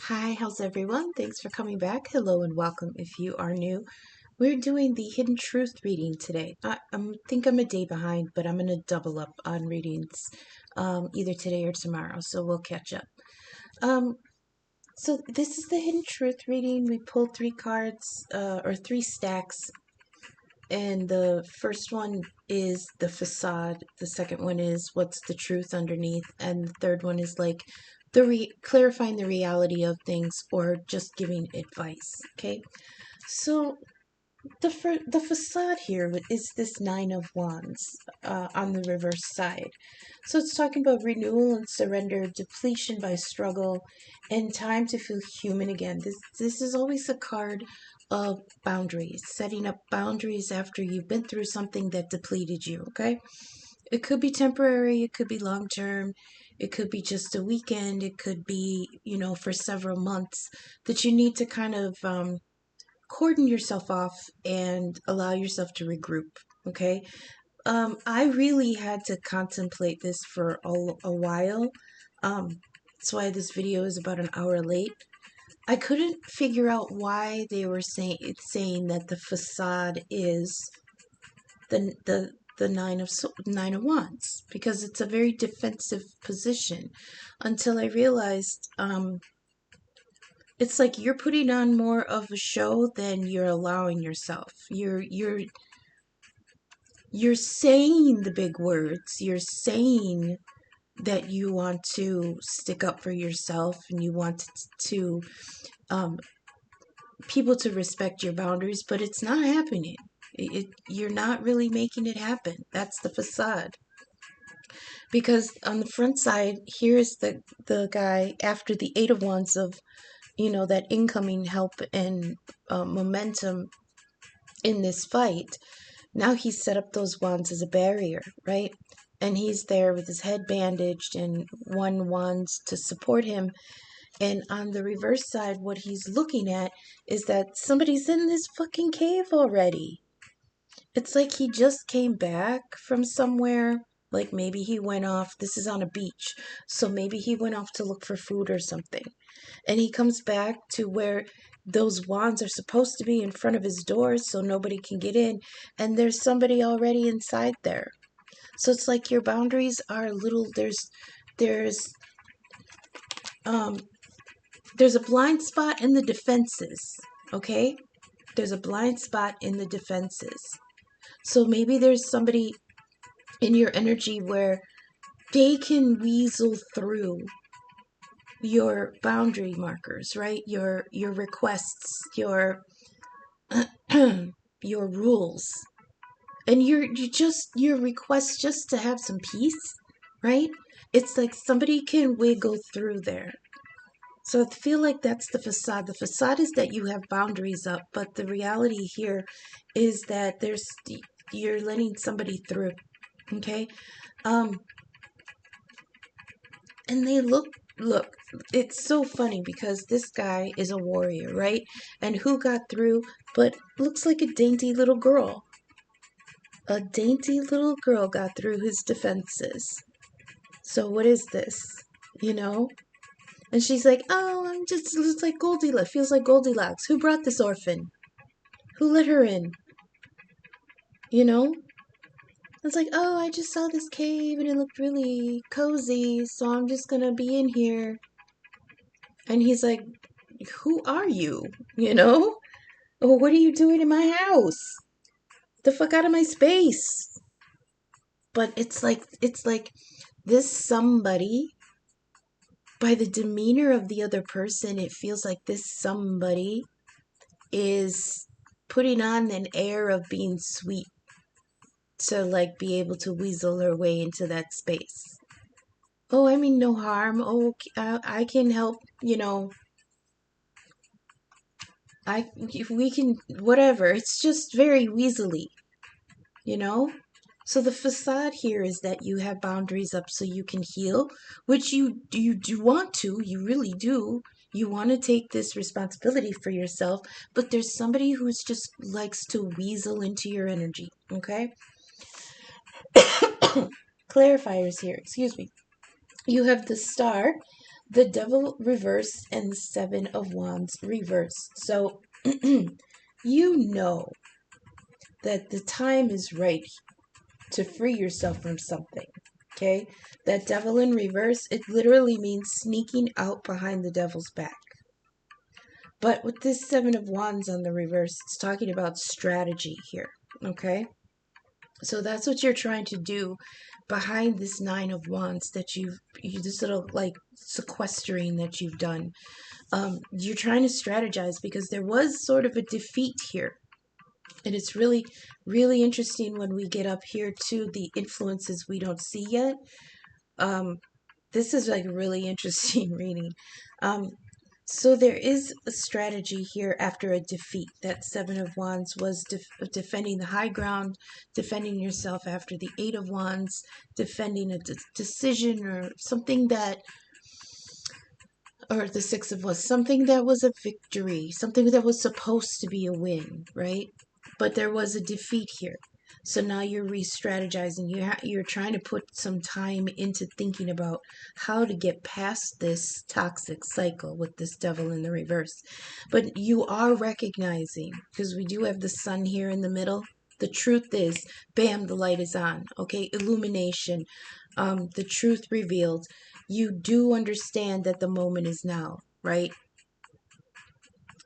Hi, how's everyone? Thanks for coming back. Hello and welcome if you are new. We're doing the Hidden Truth reading today. I think I'm a day behind, but I'm going to double up on readings either today or tomorrow, so we'll catch up. So this is the Hidden Truth reading. We pulled three cards, or three stacks, and the first one is the facade. The second one is what's the truth underneath, and the third one is like clarifying the reality of things or just giving advice. Okay, so the facade here is this Nine of Wands on the reverse side. So it's talking about renewal and surrender, depletion by struggle, and time to feel human again. This is always a card of boundaries, setting up boundaries after you've been through something that depleted you. Okay, it could be temporary, it could be long term, it could be just a weekend, it could be, for several months that you need to kind of cordon yourself off and allow yourself to regroup. Okay. I really had to contemplate this for a while. That's why this video is about an hour late. I couldn't figure out why they were saying that the facade is the nine of wands, because it's a very defensive position, until I realized it's like you're putting on more of a show than you're allowing yourself. You're saying the big words. You're saying that you want to stick up for yourself and you want to people to respect your boundaries, but it's not happening. You're not really making it happen. That's the facade. Because on the front side, here's the guy after the Eight of Wands of, that incoming help and momentum in this fight. Now he's set up those wands as a barrier, right? And he's there with his head bandaged and one wand to support him. And on the reverse side, what he's looking at is that somebody's in this fucking cave already. It's like he just came back from somewhere. Like maybe he went off. This is on a beach. So maybe he went off to look for food or something. And he comes back to where those wands are supposed to be in front of his doors so nobody can get in. And there's somebody already inside there. So it's like your boundaries are little. There's a blind spot in the defenses. Okay? There's a blind spot in the defenses. So maybe there's somebody in your energy where they can weasel through your boundary markers, right? Your requests, your your rules, and your requests just to have some peace, right? It's like somebody can wiggle through there. So I feel like that's the facade. The facade is that you have boundaries up, but the reality here is that you're letting somebody through. Okay? And they look, it's so funny because this guy is a warrior, right? And who got through but looks like a dainty little girl. A dainty little girl got through his defenses. So what is this? And she's like, oh, it's like Goldilocks. Feels like Goldilocks. Who brought this orphan? Who let her in? It's like, oh, I just saw this cave and it looked really cozy, so I'm just gonna be in here. And he's like, who are you? Oh, what are you doing in my house? The fuck out of my space. But it's like this somebody, by the demeanor of the other person, it feels like this somebody is putting on an air of being sweet to like be able to weasel her way into that space. Oh, I mean no harm. Oh, I can help, we can, whatever. It's just very weaselly, So the facade here is that you have boundaries up so you can heal, which you do want to, you really do. You want to take this responsibility for yourself, but there's somebody who's just likes to weasel into your energy, okay? Clarifiers here, excuse me. You have the star, the Devil reverse and the Seven of Wands reverse. So you know that the time is right to free yourself from something. Okay? That Devil in reverse, it literally means sneaking out behind the devil's back. But with this Seven of Wands on the reverse, it's talking about strategy here. Okay? So that's what you're trying to do behind this Nine of Wands that this little like sequestering that you've done. You're trying to strategize because there was sort of a defeat here. And it's really, really interesting when we get up here to the influences we don't see yet. This is like a really interesting reading. So there is a strategy here after a defeat. That Seven of Wands was defending the high ground, defending yourself after the Eight of Wands, defending a decision or something that, or the Six of Wands, something that was a victory, something that was supposed to be a win, right? But there was a defeat here. So now you're re-strategizing. You're trying to put some time into thinking about how to get past this toxic cycle with this devil in the reverse. But you are recognizing, because we do have the sun here in the middle, the truth is, bam, the light is on. Okay, illumination, the truth revealed. You do understand that the moment is now, right?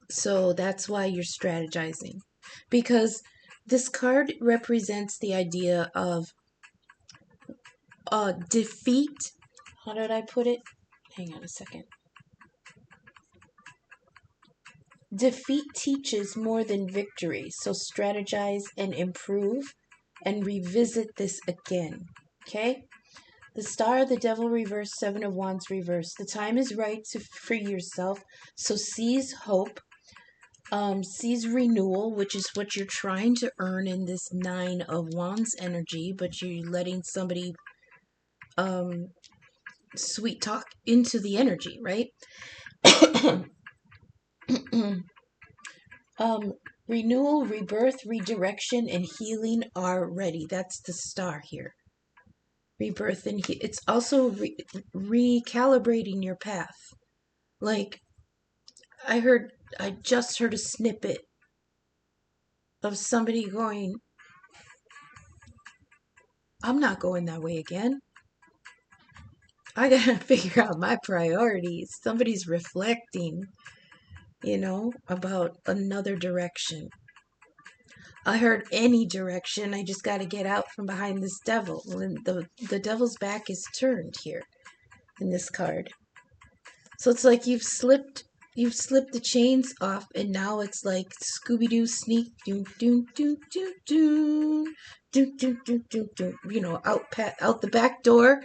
So that's why you're strategizing. Because this card represents the idea of defeat. How did I put it? Hang on a second. Defeat teaches more than victory. So strategize and improve and revisit this again. Okay? The Star, the Devil reverse, Seven of Wands reverse. The time is right to free yourself. So seize hope. Seize renewal, which is what you're trying to earn in this Nine of Wands energy, but you're letting somebody sweet talk into the energy, right? Renewal, rebirth, redirection, and healing are ready. That's the Star here. Rebirth and it's also recalibrating your path. Like I just heard a snippet of somebody going, I'm not going that way again. I gotta figure out my priorities. Somebody's reflecting, about another direction. I heard any direction. I just gotta get out from behind this devil. And the devil's back is turned here in this card. So it's like you've slipped the chains off, and now it's like Scooby-Doo sneak, doom, doom, doom, doom, doom, doom, doom, doom, doom, doom, out the back door,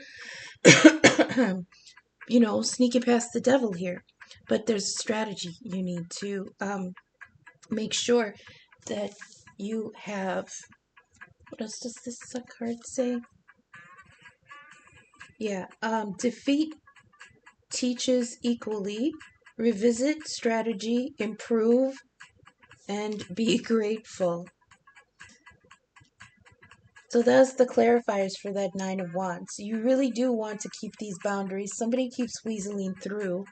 sneaking past the devil here. But there's strategy. You need to make sure that you have, what else does this card say? Yeah, defeat teaches equally, revisit strategy, improve, and be grateful. So that's the clarifiers for that Nine of Wands. You really do want to keep these boundaries. Somebody keeps weaseling through,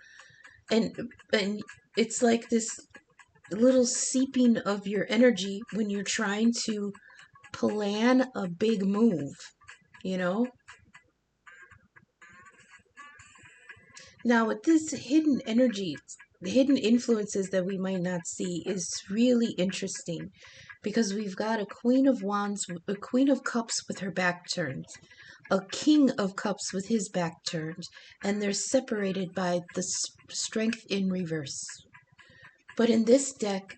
and it's like this little seeping of your energy when you're trying to plan a big move, Now, with this hidden energy, the hidden influences that we might not see is really interesting because we've got a Queen of Wands, a Queen of Cups with her back turned, a King of Cups with his back turned, and they're separated by the Strength in reverse. But in this deck,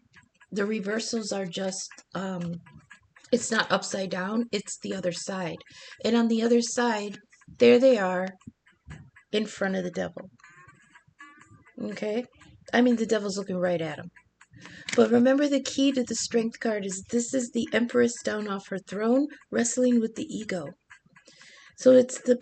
the reversals are just, it's not upside down, it's the other side. And on the other side, there they are in front of the devil. Okay? I mean, the devil's looking right at him. But remember, the key to the Strength card is this is the Empress down off her throne, wrestling with the ego. So it's the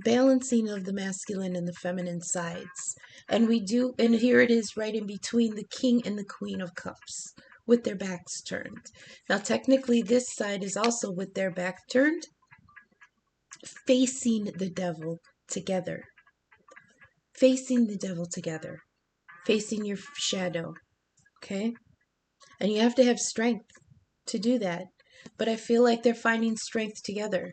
balancing of the masculine and the feminine sides. And here it is right in between the King and the Queen of Cups with their backs turned. Now, technically, this side is also with their back turned, facing the devil together. facing the devil together, facing your shadow, okay? And you have to have strength to do that. But I feel like they're finding strength together.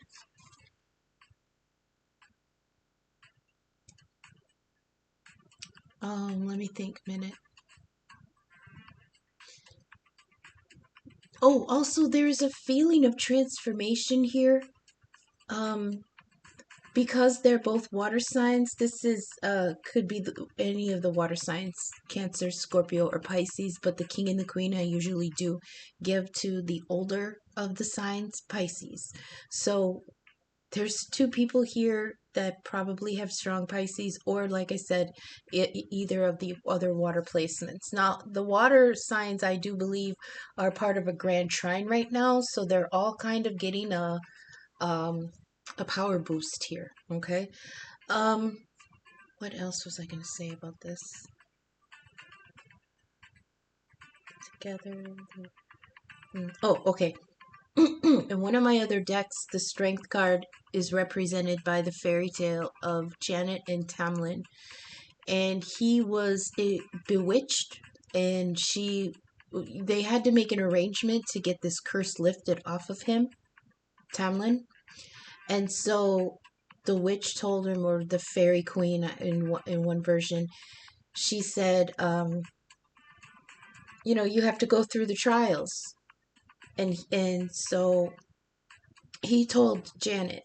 Let me think a minute. Oh, also there's a feeling of transformation here. Because they're both water signs, this is could be any of the water signs, Cancer, Scorpio, or Pisces, but the king and the queen I usually do give to the older of the signs, Pisces. So there's two people here that probably have strong Pisces, or like I said, either of the other water placements. Now, the water signs I do believe are part of a grand trine right now, so they're all kind of getting um a power boost here. Okay. Um, what else was I going to say about this? Together. Oh, okay. In one of my other decks, the strength card is represented by the fairy tale of Janet and Tamlin. And he was bewitched, and they had to make an arrangement to get this curse lifted off of him, Tamlin. And so the witch told him, or the fairy queen in one version, she said, you have to go through the trials. And so he told Janet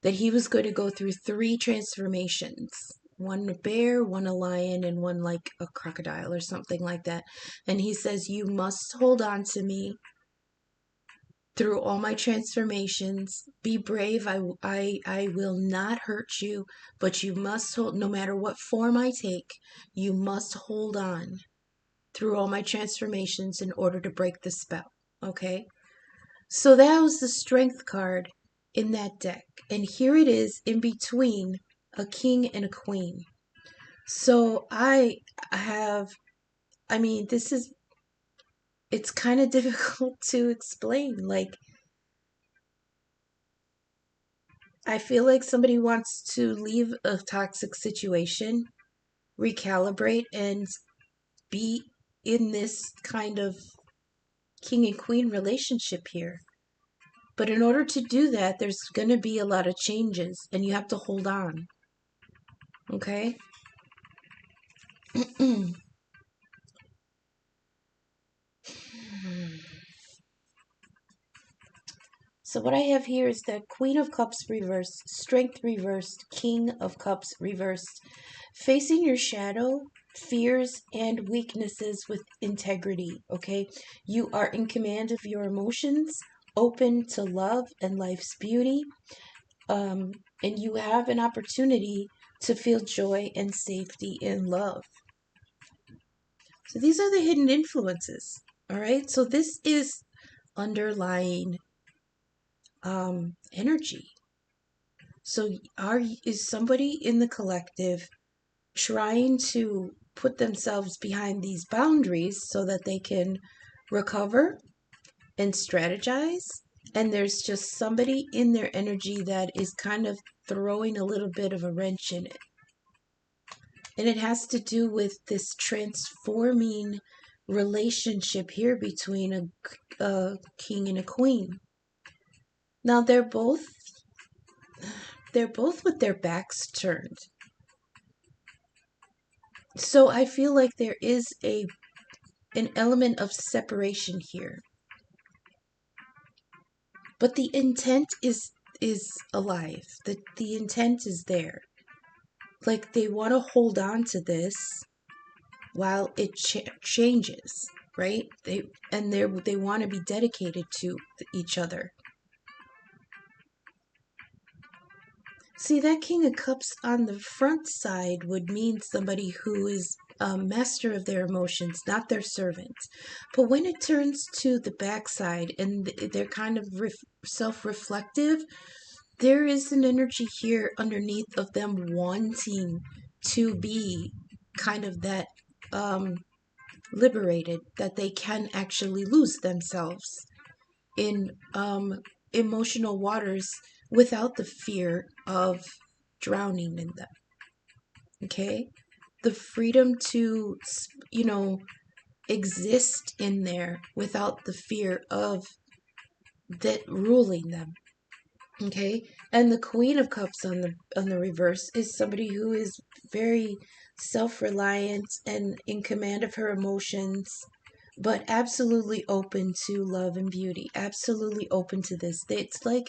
that he was going to go through 3 transformations. One a bear, one a lion, and one like a crocodile or something like that. And he says, you must hold on to me through all my transformations. Be brave. I will not hurt you, but you must hold, no matter what form I take, you must hold on through all my transformations in order to break the spell. Okay? So that was the strength card in that deck. And here it is in between a king and a queen. So it's kind of difficult to explain. Like, I feel like somebody wants to leave a toxic situation, recalibrate, and be in this kind of king and queen relationship here. But in order to do that, there's going to be a lot of changes, and you have to hold on. Okay? So what I have here is the Queen of Cups reversed, Strength reversed, King of Cups reversed. Facing your shadow, fears, and weaknesses with integrity, okay? You are in command of your emotions, open to love and life's beauty, and you have an opportunity to feel joy and safety in love. So these are the hidden influences, all right? So this is underlying energy. So is somebody in the collective trying to put themselves behind these boundaries so that they can recover and strategize? And there's just somebody in their energy that is kind of throwing a little bit of a wrench in it. And it has to do with this transforming relationship here between a king and a queen. Now they're both with their backs turned. So I feel like there is an element of separation here. But the intent is alive. The intent is there. Like, they want to hold on to this while it changes, right? They want to be dedicated to each other. See, that King of Cups on the front side would mean somebody who is a master of their emotions, not their servant. But when it turns to the back side and they're kind of self-reflective, there is an energy here underneath of them wanting to be kind of that liberated, that they can actually lose themselves in emotional waters without the fear of drowning in them. Okay? The freedom to, exist in there without the fear of that ruling them. Okay? And the Queen of Cups on the reverse is somebody who is very self-reliant and in command of her emotions, but absolutely open to love and beauty, absolutely open to this. It's like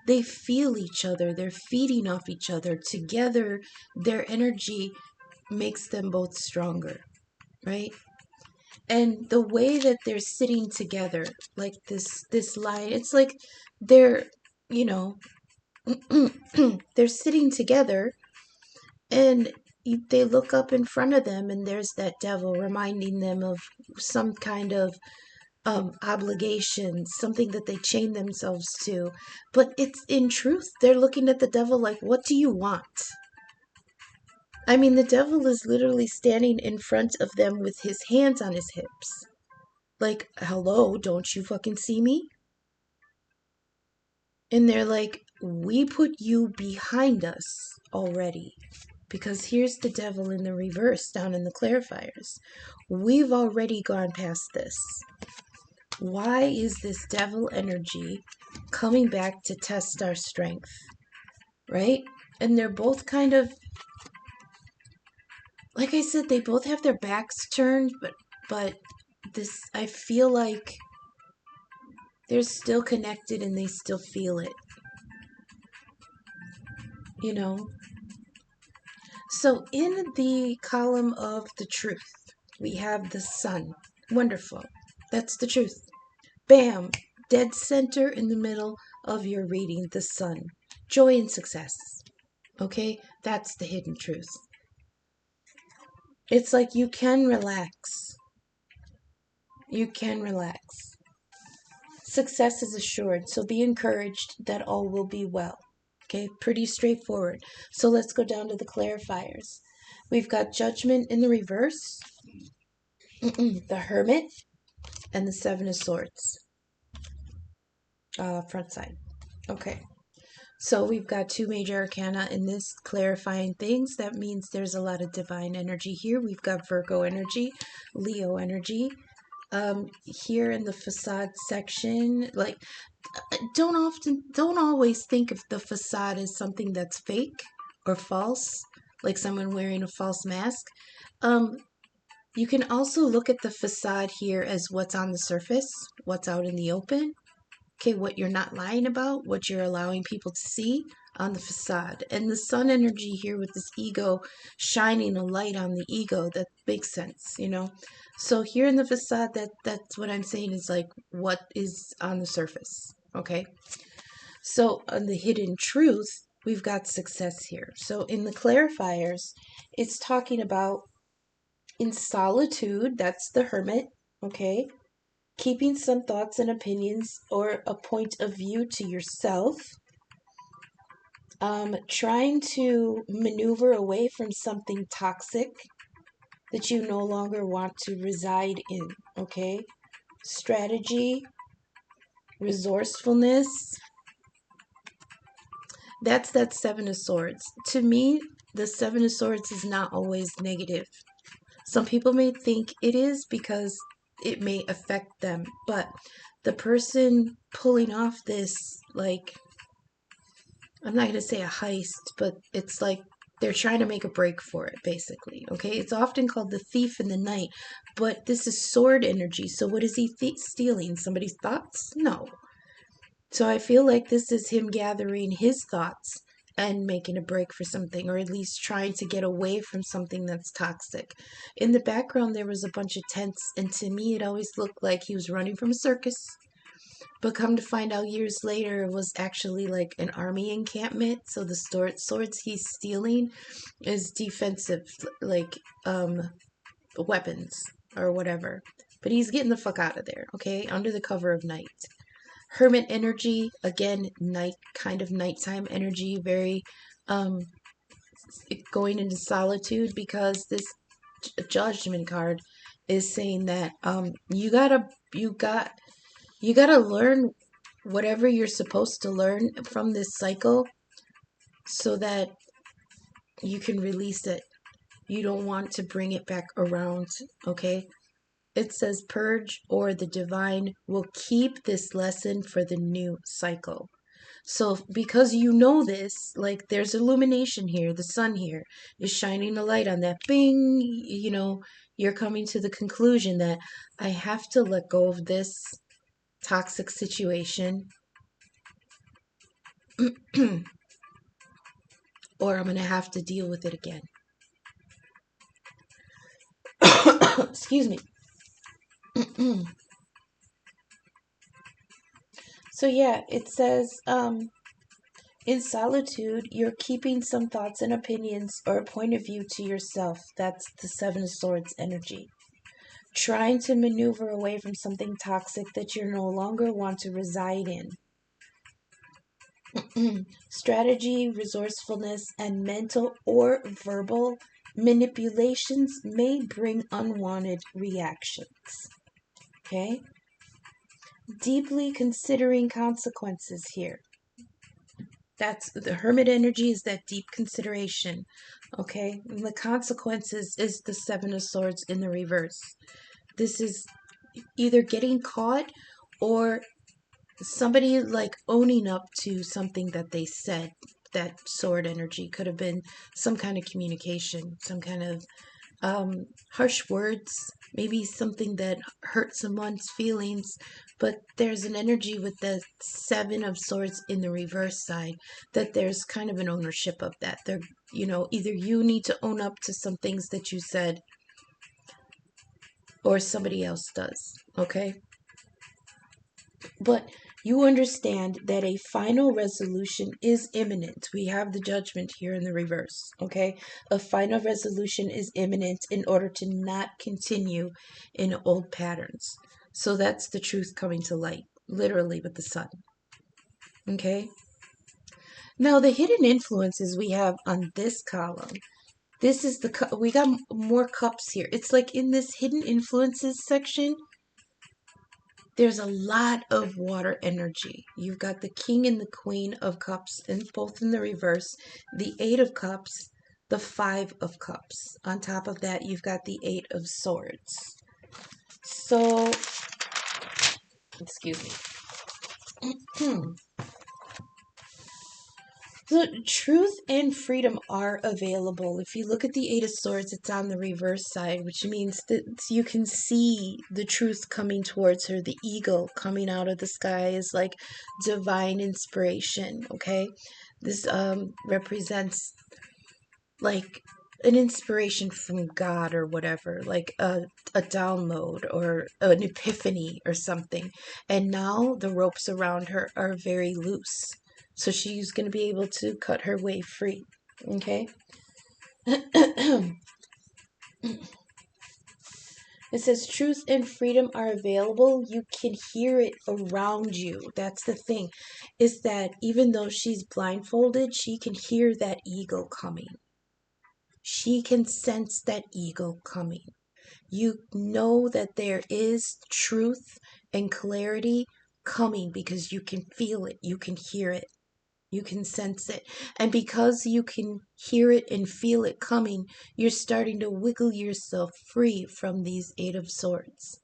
they feel each other, they're feeding off each other. Together, their energy makes them both stronger, right? And the way that they're sitting together, like this line, it's like they're, you know, they're sitting together and they look up in front of them and there's that devil reminding them of some kind of obligation, something that they chain themselves to. But it's in truth, they're looking at the devil like, what do you want? I mean, the devil is literally standing in front of them with his hands on his hips. Like, hello, don't you fucking see me? And they're like, we put you behind us already. Because here's the devil in the reverse down in the clarifiers. We've already gone past this. Why is this devil energy coming back to test our strength? Right? And they're both kind of, like I said, they both have their backs turned, but this, I feel like they're still connected and they still feel it. You know? So in the column of the truth, we have the sun. Wonderful. That's the truth. Bam! Dead center in the middle of your reading, the sun. Joy and success. Okay? That's the hidden truth. It's like you can relax. You can relax. Success is assured, so be encouraged that all will be well. Okay? Pretty straightforward. So let's go down to the clarifiers. We've got judgment in the reverse, the hermit, and the seven of swords. Front side. Okay. So we've got two major arcana in this clarifying things. That means there's a lot of divine energy here. We've got Virgo energy, Leo energy. Here in the facade section, like, don't always think of the facade as something that's fake or false, like someone wearing a false mask. You can also look at the facade here as what's on the surface, what's out in the open. Okay, what you're not lying about, what you're allowing people to see on the facade. And the sun energy here with this ego shining a light on the ego, that makes sense, you know? So here in the facade, that's what I'm saying is like what is on the surface, okay? So on the hidden truth, we've got success here. So in the clarifiers, it's talking about in solitude, that's the hermit, okay? Keeping some thoughts and opinions or a point of view to yourself. Trying to maneuver away from something toxic that you no longer want to reside in, okay? Strategy, resourcefulness. That's that seven of swords. To me, the seven of swords is not always negative. Some people may think it is because it may affect them, but the person pulling off this, like, I'm not going to say a heist, but it's like they're trying to make a break for it, basically. Okay, it's often called the thief in the night, but this is sword energy. So what is he stealing? Somebody's thoughts? No. So I feel like this is him gathering his thoughts and making a break for something, or at least trying to get away from something that's toxic. In the background, there was a bunch of tents, and to me, it always looked like he was running from a circus. But come to find out years later, it was actually like an army encampment. So the swords he's stealing is defensive, like weapons or whatever. But he's getting the fuck out of there, okay? Under the cover of night. Hermit energy, again, night, kind of nighttime energy, very going into solitude, because this judgment card is saying that you gotta learn whatever you're supposed to learn from this cycle so that you can release it. You don't want to bring it back around, okay? It says purge or the divine will keep this lesson for the new cycle. So because you know this, like there's illumination here, the sun here is shining the light on that bing, you're coming to the conclusion that I have to let go of this toxic situation or I'm going to have to deal with it again. Excuse me. So yeah, it says, in solitude, you're keeping some thoughts and opinions or a point of view to yourself. That's the Seven of Swords energy. Trying to maneuver away from something toxic that you no longer want to reside in. Strategy, resourcefulness, and mental or verbal manipulations may bring unwanted reactions. Okay? Deeply considering consequences here. That's the Hermit energy, is that deep consideration. Okay? And the consequences is the Seven of Swords in the reverse. This is either getting caught or somebody like owning up to something that they said. That sword energy could have been some kind of communication, some kind of harsh words, maybe something that hurt someone's feelings. But there's an energy with the Seven of Swords in the reverse side that there's kind of an ownership of that. They're, either you need to own up to some things that you said or somebody else does, okay? But you understand that a final resolution is imminent. We have the Judgment here in the reverse, okay? A final resolution is imminent in order to not continue in old patterns. So that's the truth coming to light, literally with the sun, okay? Now, the hidden influences we have on this column, this is we got more cups here. It's like in this hidden influences section, there's a lot of water energy. You've got the King and the Queen of Cups, and both in the reverse. The Eight of Cups, the Five of Cups. On top of that, you've got the Eight of Swords. So, excuse me. The truth and freedom are available. If you look at the Eight of Swords, it's on the reverse side, which means that you can see the truth coming towards her. The eagle coming out of the sky is like divine inspiration, okay? This represents like an inspiration from God or whatever, like a download or an epiphany or something. And now the ropes around her are very loose. So she's going to be able to cut her way free. Okay? It says truth and freedom are available. You can hear it around you. That's the thing. Is that even though she's blindfolded, she can hear that eagle coming. She can sense that eagle coming. You know that there is truth and clarity coming because you can feel it. You can hear it. You can sense it. And because you can hear it and feel it coming, you're starting to wiggle yourself free from these Eight of Swords.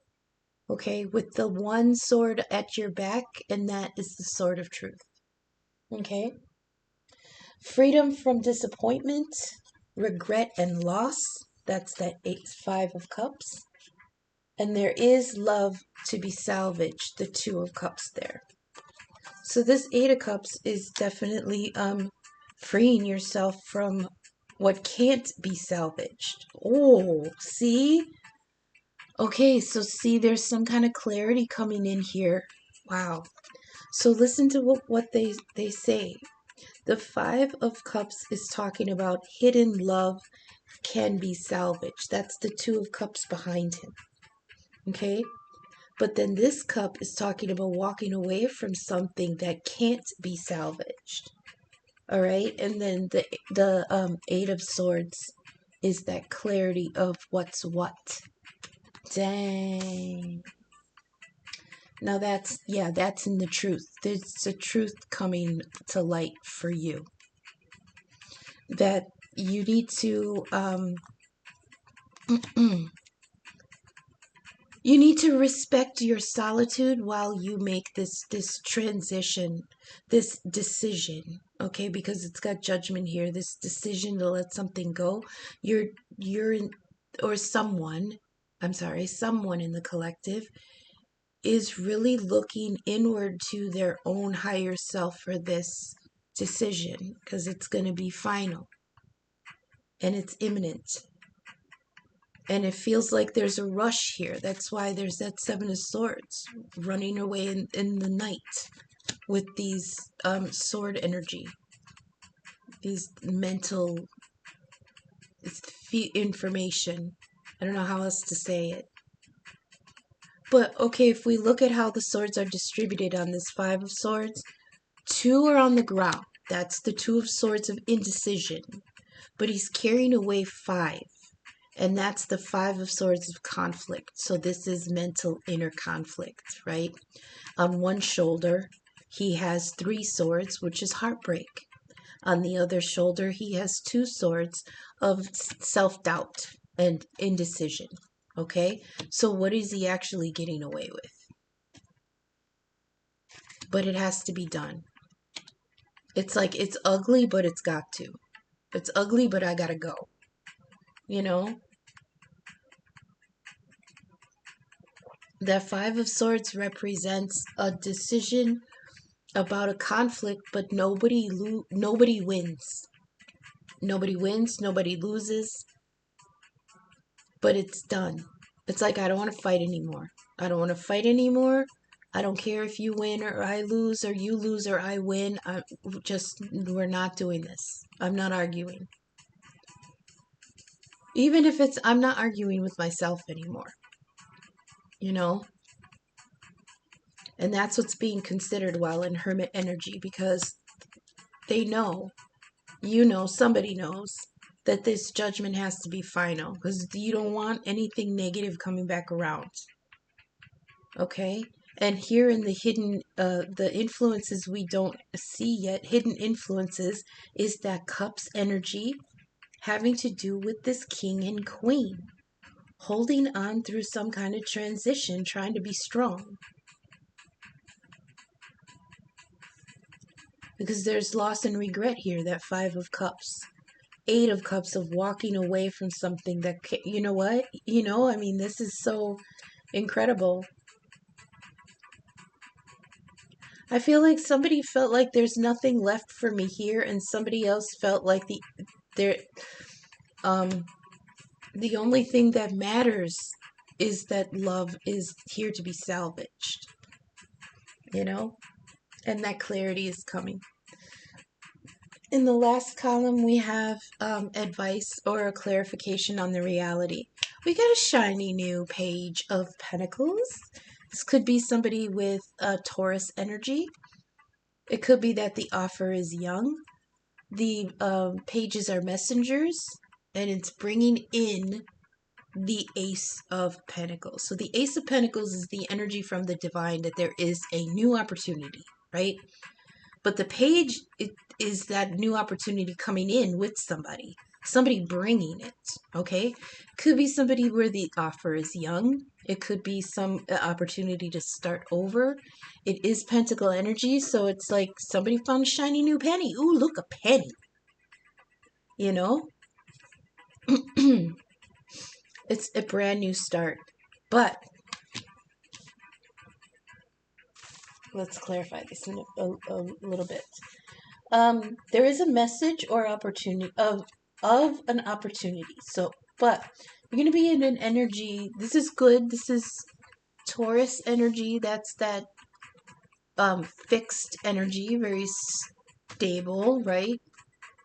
Okay? With the one sword at your back, and that is the sword of truth. Okay? Freedom from disappointment, regret, and loss. That's that Five of Cups. And there is love to be salvaged, the Two of Cups there. So this Eight of Cups is definitely freeing yourself from what can't be salvaged. Oh, see? Okay, so see, there's some kind of clarity coming in here. Wow. So listen to what they say. The Five of Cups is talking about hidden love can be salvaged. That's the Two of Cups behind him. Okay? But then this cup is talking about walking away from something that can't be salvaged. All right? And then the Eight of Swords is that clarity of what's what. Dang. Now that's in the truth. There's the truth coming to light for you. That you need to You need to respect your solitude while you make this transition, this decision, okay? Because it's got judgment here. This decision to let something go. You're in, or someone, I'm sorry, someone in the collective is really looking inward to their own higher self for this decision, because it's going to be final and it's imminent. And it feels like there's a rush here. That's why there's that Seven of Swords running away in the night with these sword energy, these mental information. I don't know how else to say it. But okay, if we look at how the swords are distributed on this Five of Swords, two are on the ground. That's the Two of Swords of indecision. But he's carrying away five. And that's the Five of Swords of conflict. So this is mental inner conflict, right? On one shoulder, he has three swords, which is heartbreak. On the other shoulder, he has two swords of self-doubt and indecision. Okay? So what is he actually getting away with? But it has to be done. It's like, it's ugly, but it's got to. It's ugly, but I gotta go. You know? That Five of Swords represents a decision about a conflict, but nobody wins. Nobody wins, nobody loses, but it's done. It's like, I don't want to fight anymore. I don't want to fight anymore. I don't care if you win or I lose or you lose or I win. We're not doing this. I'm not arguing. Even if I'm not arguing with myself anymore. You know? And that's what's being considered while in hermit energy, because they know, somebody knows that this judgment has to be final, because you don't want anything negative coming back around. Okay? And here in the hidden, the influences we don't see yet, hidden influences, is that Cups energy having to do with this king and queen, holding on through some kind of transition, trying to be strong. Because there's loss and regret here, that Five of Cups. Eight of Cups of walking away from something that, you know what? This is so incredible. I feel like somebody felt like there's nothing left for me here, and somebody else felt like the only thing that matters is that love is here to be salvaged. And that clarity is coming. In the last column, we have advice or a clarification on the reality. We got a shiny new page of Pentacles. This could be somebody with Taurus energy. It could be that the offer is young. The pages are messengers, and it's bringing in the Ace of Pentacles. So the Ace of Pentacles is the energy from the divine that there is a new opportunity, right? But the page is that new opportunity coming in with somebody bringing it, okay? Could be somebody where the offer is young. It could be some opportunity to start over. It is Pentacle energy, so it's like somebody found a shiny new penny. Ooh, look, a penny. It's a brand new start. But let's clarify this in a little bit. There is a message or opportunity of an opportunity. So, but you're going to be in an energy. This is good. This is Taurus energy. That's that fixed energy, very stable, right?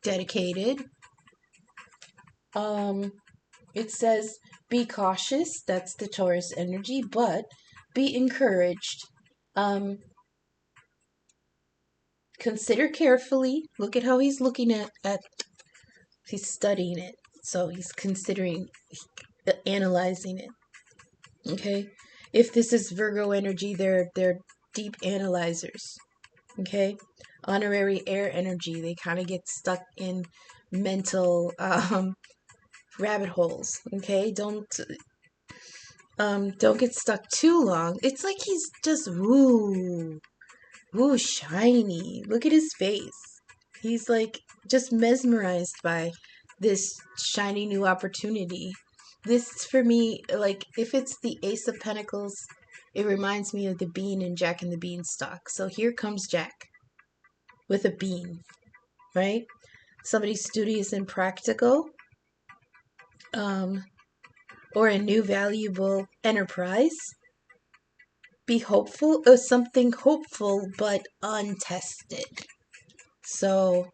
Dedicated. It says be cautious. That's the Taurus energy, but be encouraged. Consider carefully. Look at how he's looking at he's studying it. So he's considering, analyzing it. Okay? If this is Virgo energy, they're deep analyzers. Okay? Honorary air energy, they kind of get stuck in mental rabbit holes, okay? Don't get stuck too long. It's like he's just woo shiny. Look at his face. He's like just mesmerized by this shiny new opportunity. This for me, like if it's the Ace of Pentacles, it reminds me of the bean in Jack and the Beanstalk. So here comes Jack with a bean, right? Somebody studious and practical, um, or a new valuable enterprise. Be hopeful, or something hopeful but untested. So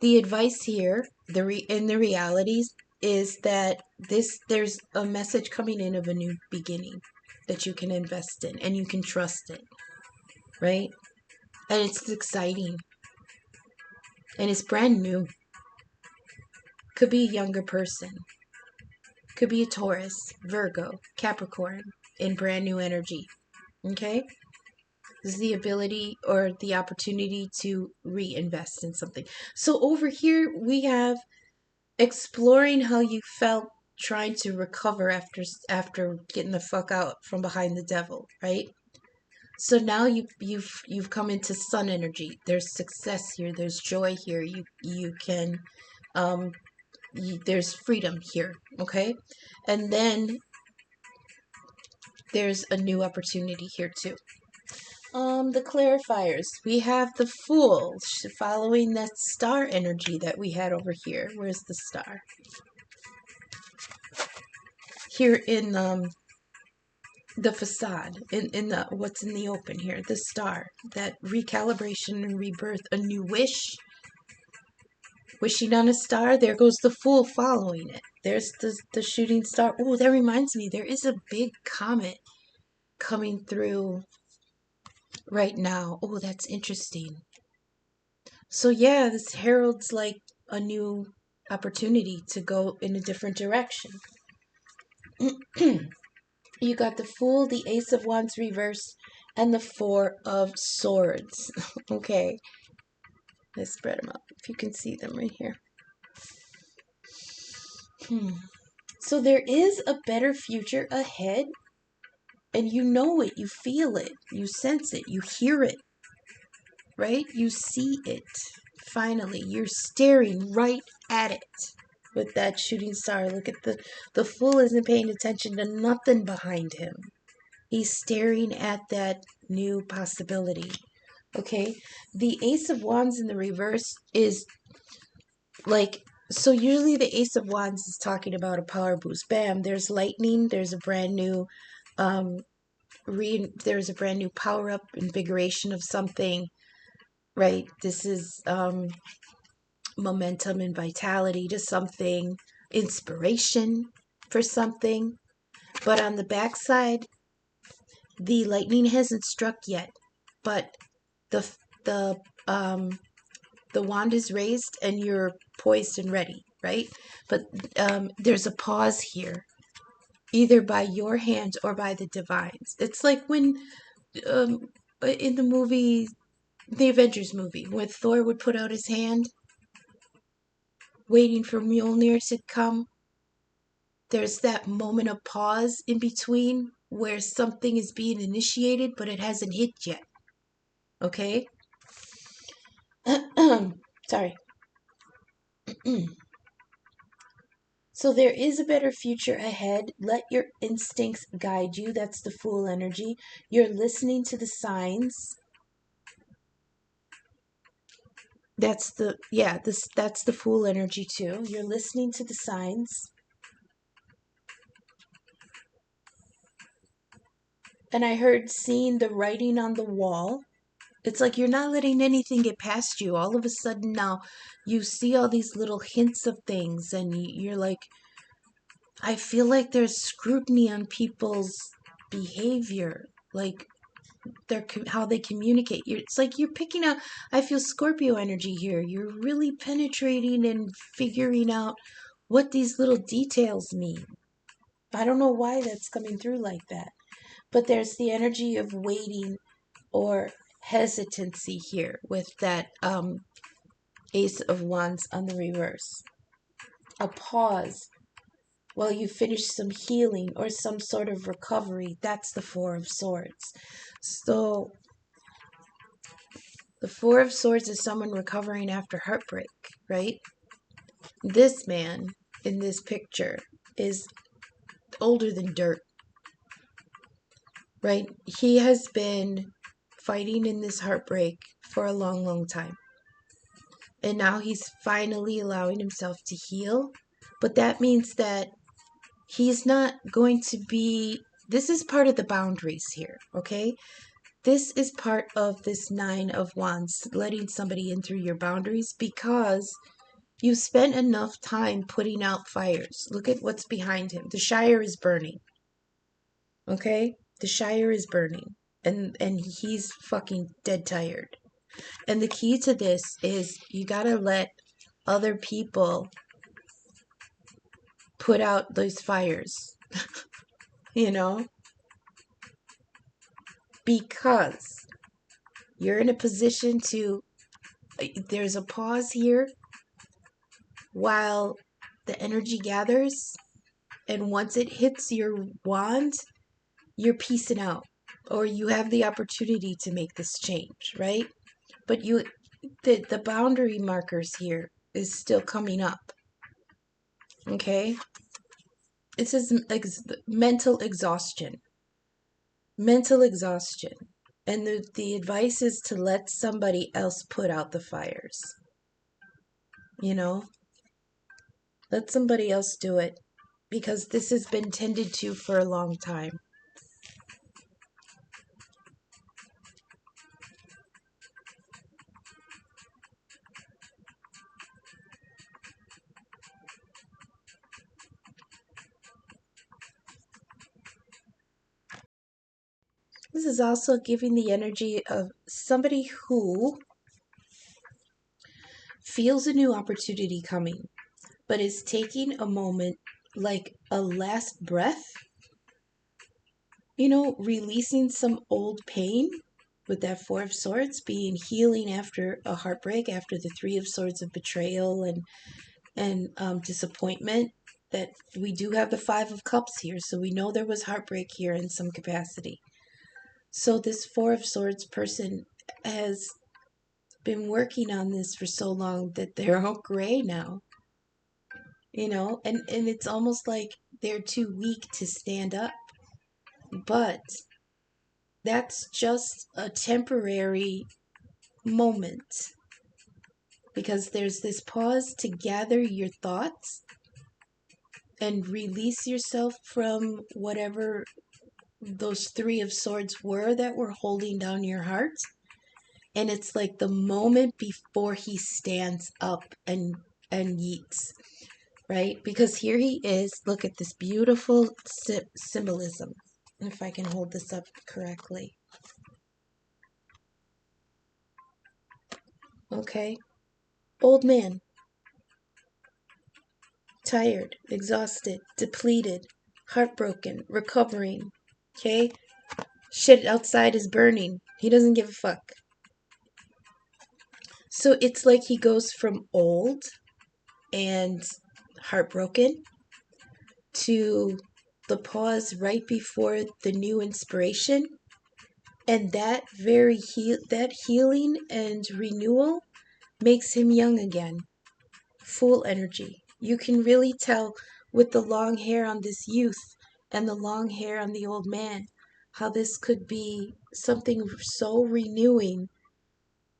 the advice here, in the realities, is that there's a message coming in of a new beginning that you can invest in and you can trust it, right? And it's exciting and it's brand new. Could be a younger person, could be a Taurus, Virgo, Capricorn in brand new energy. Okay? This is the ability or the opportunity to reinvest in something. So over here we have exploring how you felt trying to recover after getting the fuck out from behind the devil, right? So now you've come into sun energy. There's success here. There's joy here. You can there's freedom here, okay? And then there's a new opportunity here too. The clarifiers. We have the Fool following that star energy that we had over here. Where's the star? Here in the facade, in the what's in the open here, the star, that recalibration and rebirth, a new wish. Wishing on a star, there goes the Fool following it. There's the shooting star. Oh, that reminds me, there is a big comet coming through right now. Oh, that's interesting. So yeah, this heralds like a new opportunity to go in a different direction. You got the Fool, the Ace of Wands reversed, and the Four of Swords. Okay, let's spread them up if you can see them right here. So there is a better future ahead, and you know it, you feel it, you sense it, you hear it, right? You see it. Finally, you're staring right at it with that shooting star. Look at the Fool isn't paying attention to nothing behind him. He's staring at that new possibility. Okay? The Ace of Wands in the reverse is like, so usually the Ace of Wands is talking about a power boost. Bam, there's lightning, there's a brand new there's a brand new power up, invigoration of something, right? This is momentum and vitality to something, inspiration for something. But on the backside, the lightning hasn't struck yet, but the the um the wand is raised and you're poised and ready, right? But there's a pause here, either by your hand or by the divines. It's like when in the movie, the Avengers movie, when Thor would put out his hand, waiting for Mjolnir to come. There's that moment of pause in between where something is being initiated, but it hasn't hit yet. Okay? Sorry. So there is a better future ahead. Let your instincts guide you. That's the Fool energy. You're listening to the signs. That's the Fool energy too. You're listening to the signs. And I heard seeing the writing on the wall. It's like you're not letting anything get past you. All of a sudden now you see all these little hints of things and you're like, I feel like there's scrutiny on people's behavior, like how they communicate. It's like you're picking out, I feel Scorpio energy here. You're really penetrating and figuring out what these little details mean. I don't know why that's coming through like that. But there's the energy of waiting or hesitancy here with that Ace of Wands on the reverse. a pause while you finish some healing or some sort of recovery. That's the Four of Swords. So the Four of Swords is someone recovering after heartbreak, right? This man in this picture is older than dirt, right? He has been fighting in this heartbreak for a long, long time. And now he's finally allowing himself to heal. But that means that he's not going to be, this is part of the boundaries here, okay? This is part of this Nine of Wands, letting somebody in through your boundaries, because you spent enough time putting out fires. Look at what's behind him. The Shire is burning, okay? The Shire is burning, and he's fucking dead tired. And the key to this is you gotta let other people put out those fires, you know? Because you're in a position to, there's a pause here while the energy gathers, and once it hits your wand, you're peacing out, or you have the opportunity to make this change, right? But the boundary markers here is still coming up, okay? It says mental exhaustion. Mental exhaustion. And the advice is to let somebody else put out the fires. You know? Let somebody else do it. Because this has been tended to for a long time. This is also giving the energy of somebody who feels a new opportunity coming, but is taking a moment, like a last breath, you know, releasing some old pain with that Four of Swords, being healing after a heartbreak, after the Three of Swords of betrayal and disappointment. That we do have the Five of Cups here, so we know there was heartbreak here in some capacity. So this Four of Swords person has been working on this for so long that they're all gray now, you know, and it's almost like they're too weak to stand up. But that's just a temporary moment, because there's this pause to gather your thoughts and release yourself from whatever those Three of Swords were that were holding down your heart. And it's like the moment before he stands up and yeets, right? Because here he is. Look at this beautiful symbolism. If I can hold this up correctly. Okay. Old man. Tired, exhausted, depleted, heartbroken, recovering. Okay? Shit outside is burning. He doesn't give a fuck. So it's like he goes from old and heartbroken to the pause right before the new inspiration. And that that healing and renewal makes him young again. Full energy. You can really tell with the long hair on this youth and the long hair on the old man how this could be something so renewing.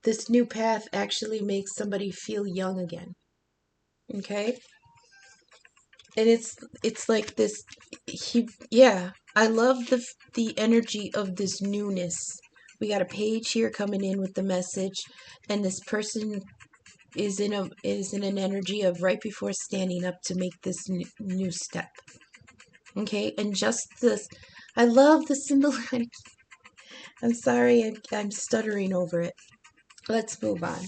This new path actually makes somebody feel young again. Okay? And it's like this, yeah, I love the energy of this newness. We got a page here coming in with the message, and this person is in an energy of right before standing up to make this new step. Okay, and just this, I love the symbol. I'm sorry, I'm stuttering over it. Let's move on.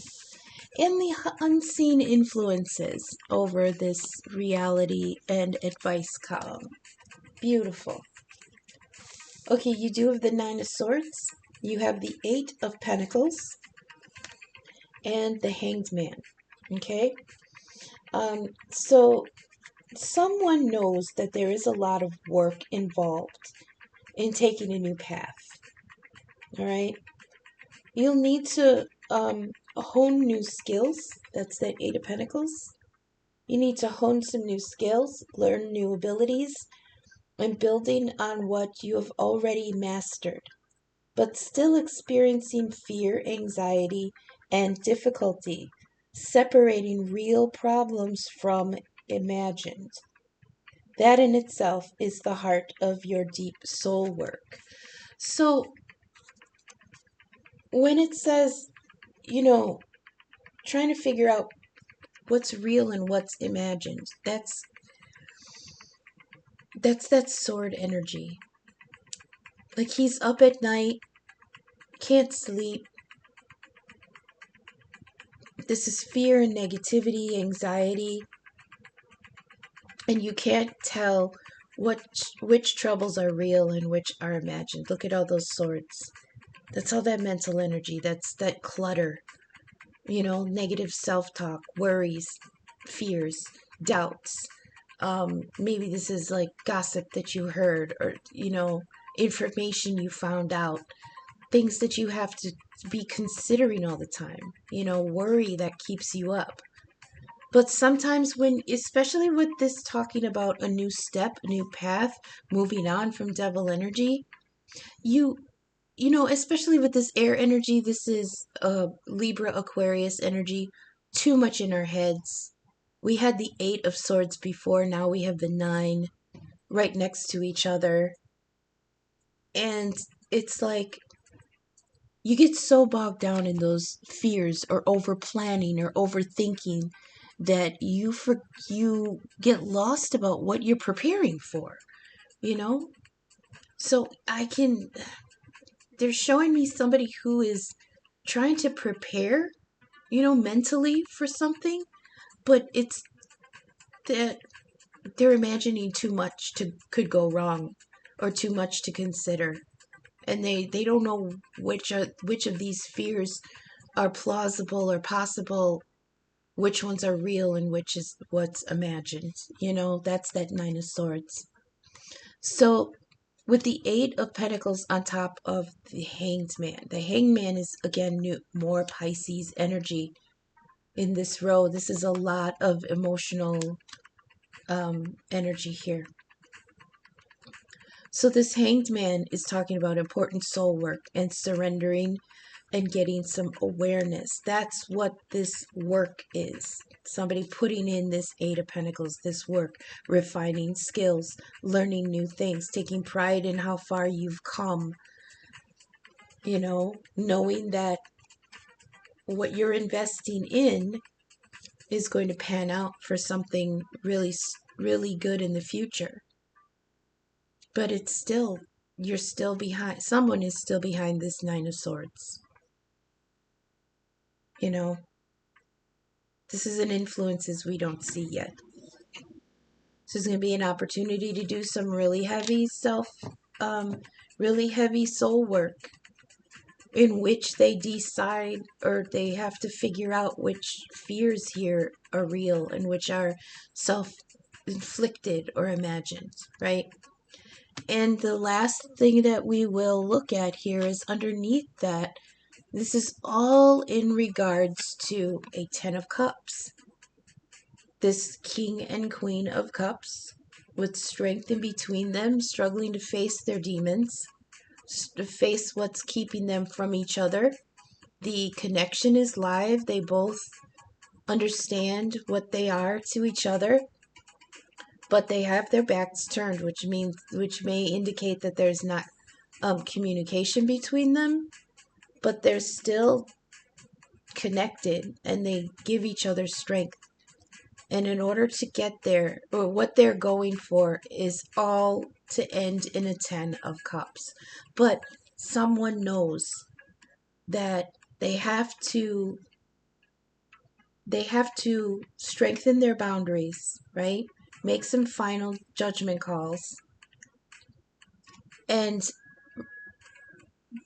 And the unseen influences over this reality and advice column. Beautiful. Okay, you do have the Nine of Swords. You have the Eight of Pentacles and the Hanged Man. Okay? So someone knows that there is a lot of work involved in taking a new path. All right. You'll need to hone new skills. That's that Eight of Pentacles. You need to hone some new skills, learn new abilities, and building on what you have already mastered, but still experiencing fear, anxiety, and difficulty, separating real problems from imagined. That in itself is the heart of your deep soul work. So when it says, you know, trying to figure out what's real and what's imagined, that's that sword energy. Like he's up at night, can't sleep. This is fear and negativity, anxiety, and you can't tell which troubles are real and which are imagined. Look at all those swords. That's all that mental energy. That's that clutter. Negative self-talk, worries, fears, doubts. Maybe this is like gossip that you heard, or information you found out, things that you have to be considering all the time. Worry that keeps you up. But sometimes especially with this talking about a new step, a new path, moving on from devil energy, you especially with this air energy, this is Libra Aquarius energy, too much in our heads. We had the Eight of Swords before, now we have the Nine right next to each other. And it's like you get so bogged down in those fears or over planning or overthinking that you get lost about what you're preparing for, you know? So they're showing me somebody who is trying to prepare, mentally for something, but it's that they're imagining too much could go wrong, or too much to consider, and they don't know which of these fears are plausible or possible, which ones are real and which is what's imagined. That's that Nine of Swords. So with the Eight of Pentacles on top of the Hanged Man, the Hanged Man is again more Pisces energy in this row. This is a lot of emotional energy here. So this Hanged Man is talking about important soul work and surrendering and getting some awareness. That's what this work is. Somebody putting in this Eight of Pentacles, this work, refining skills, learning new things, taking pride in how far you've come, knowing that what you're investing in is going to pan out for something really, really good in the future. But you're still behind. Someone is still behind this Nine of Swords. This is an influences we don't see yet. This is going to be an opportunity to do some really heavy really heavy soul work, in which they decide, or they have to figure out which fears here are real and which are self-inflicted or imagined, right? And the last thing that we will look at here is underneath that, this is all in regards to a Ten of Cups. This King and Queen of Cups, with strength in between them, struggling to face their demons, to face what's keeping them from each other. The connection is live. They both understand what they are to each other, but they have their backs turned, which may indicate that there's not communication between them, but they're still connected and they give each other strength. And in order to get there, or what they're going for, is all to end in a Ten of Cups. But someone knows that they have to strengthen their boundaries, right? Make some final judgment calls, and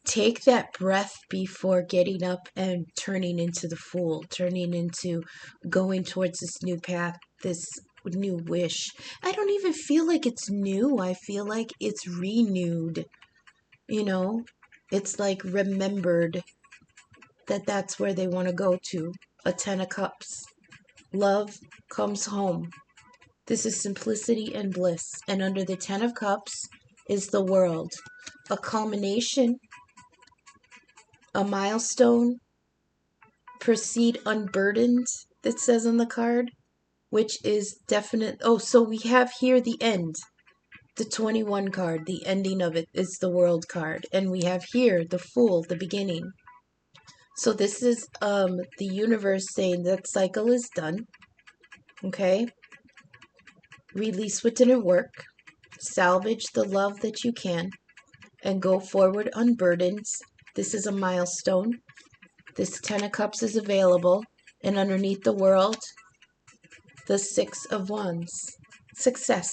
take that breath before getting up and turning into the Fool, turning into going towards this new path, this new wish. I don't even feel like it's new. I feel like it's renewed. You know, it's like remembered that that's where they want to go to. A 10 of Cups. Love comes home. This is simplicity and bliss. And under the 10 of Cups is the world. A culmination, a milestone, proceed unburdened, that says on the card, which is definite. Oh, so we have here the end. The 21 card, the ending of it is the world card. And we have here the Fool, the beginning. So this is the universe saying that cycle is done. Okay? Release what didn't work. Salvage the love that you can. And go forward unburdened. This is a milestone. This 10 of Cups is available. And underneath the world, the 6 of Wands. Success.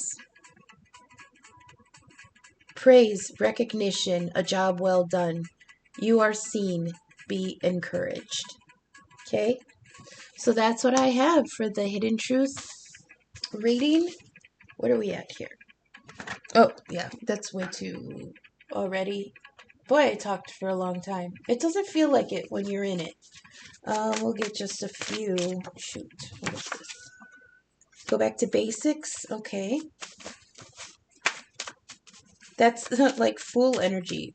Praise, recognition, a job well done. You are seen. Be encouraged. Okay? So that's what I have for the Hidden Truth reading. What are we at here? Oh, yeah, that's way too already. Boy, I talked for a long time. It doesn't feel like it when you're in it. We'll get just a few. Shoot, what is this? Go back to basics. Okay. That's like full energy.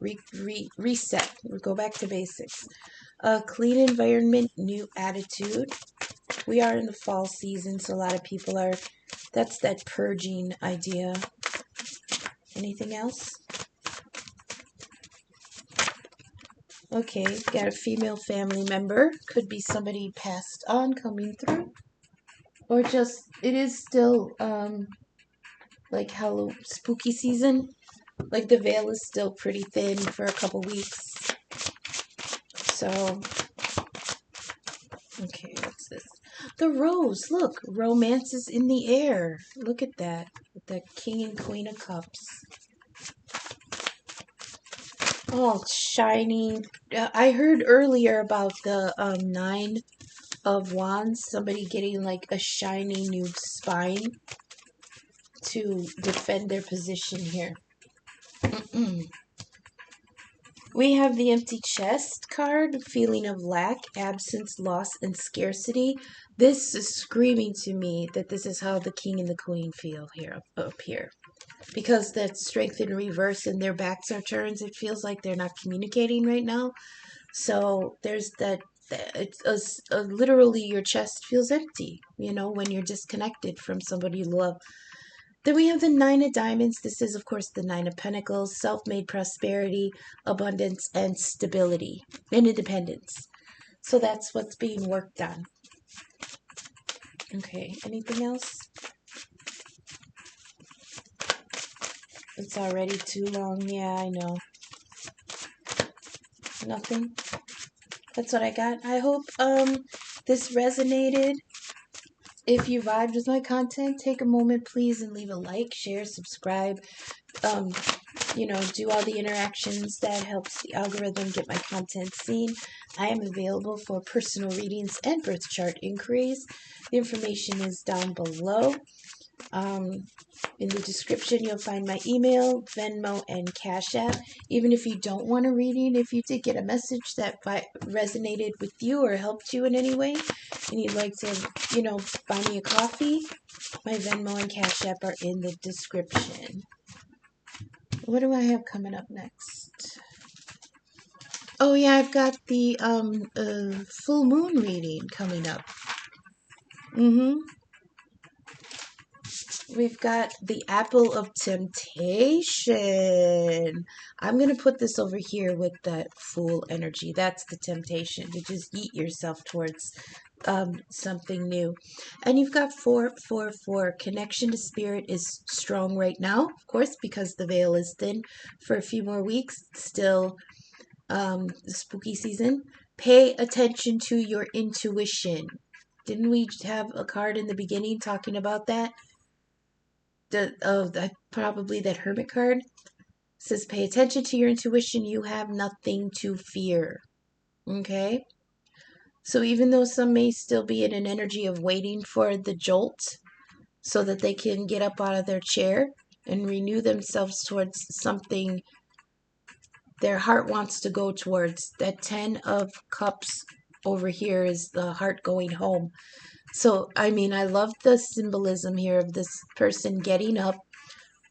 Reset. We go back to basics. Clean environment, new attitude. We are in the fall season, so a lot of people are. That's that purging idea. Anything else? Okay, got a female family member. Could be somebody passed on coming through. Or just, it is still, like Halloween, spooky season. Like the veil is still pretty thin for a couple weeks. So, okay, what's this? The Rose, look, romance is in the air. Look at that, with the King and Queen of Cups. Oh, it's shiny. I heard earlier about the 9 of Wands, somebody getting like a shiny new spine to defend their position here. We have the Empty Chest card, feeling of lack, absence, loss, and scarcity. This is screaming to me that this is how the King and the Queen feel here, up here. Because that strength in reverse and their backs are turned, it feels like they're not communicating right now. So there's that, it's literally your chest feels empty, you know, when you're disconnected from somebody you love. Then we have the 9 of Diamonds. This is, of course, the 9 of Pentacles, self-made prosperity, abundance, and stability, and independence. So that's what's being worked on. Okay, anything else? It's already too long. Yeah, I know. Nothing. That's what I got. I hope this resonated. If you vibed with my content, take a moment, please, and leave a like, share, subscribe. You know, do all the interactions that helps the algorithm get my content seen. I am available for personal readings and birth chart inquiries. The information is down below. In the description, you'll find my email, Venmo, and Cash App. Even if you don't want a reading, if you did get a message that resonated with you or helped you in any way, and you'd like to, you know, buy me a coffee, my Venmo and Cash App are in the description. What do I have coming up next? Oh yeah, I've got the full moon reading coming up. We've got the Apple of Temptation. I'm going to put this over here with that Fool energy. That's the temptation, to just eat yourself towards something new. And you've got 444. Connection to spirit is strong right now, of course, because the veil is thin for a few more weeks. Still the spooky season. Pay attention to your intuition. Didn't we have a card in the beginning talking about that? Probably that Hermit card. says pay attention to your intuition. You have nothing to fear. Okay? So even though some may still be in an energy of waiting for the jolt so that they can get up out of their chair and renew themselves towards something their heart wants to go towards. That 10 of cups over here is the heart going home. So, I mean, I love the symbolism here of this person getting up,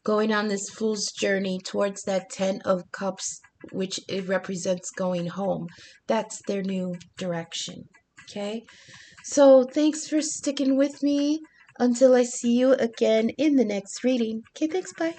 going on this fool's journey towards that 10 of cups, which it represents going home. That's their new direction. Okay? So, thanks for sticking with me until I see you again in the next reading. Okay, thanks. Bye.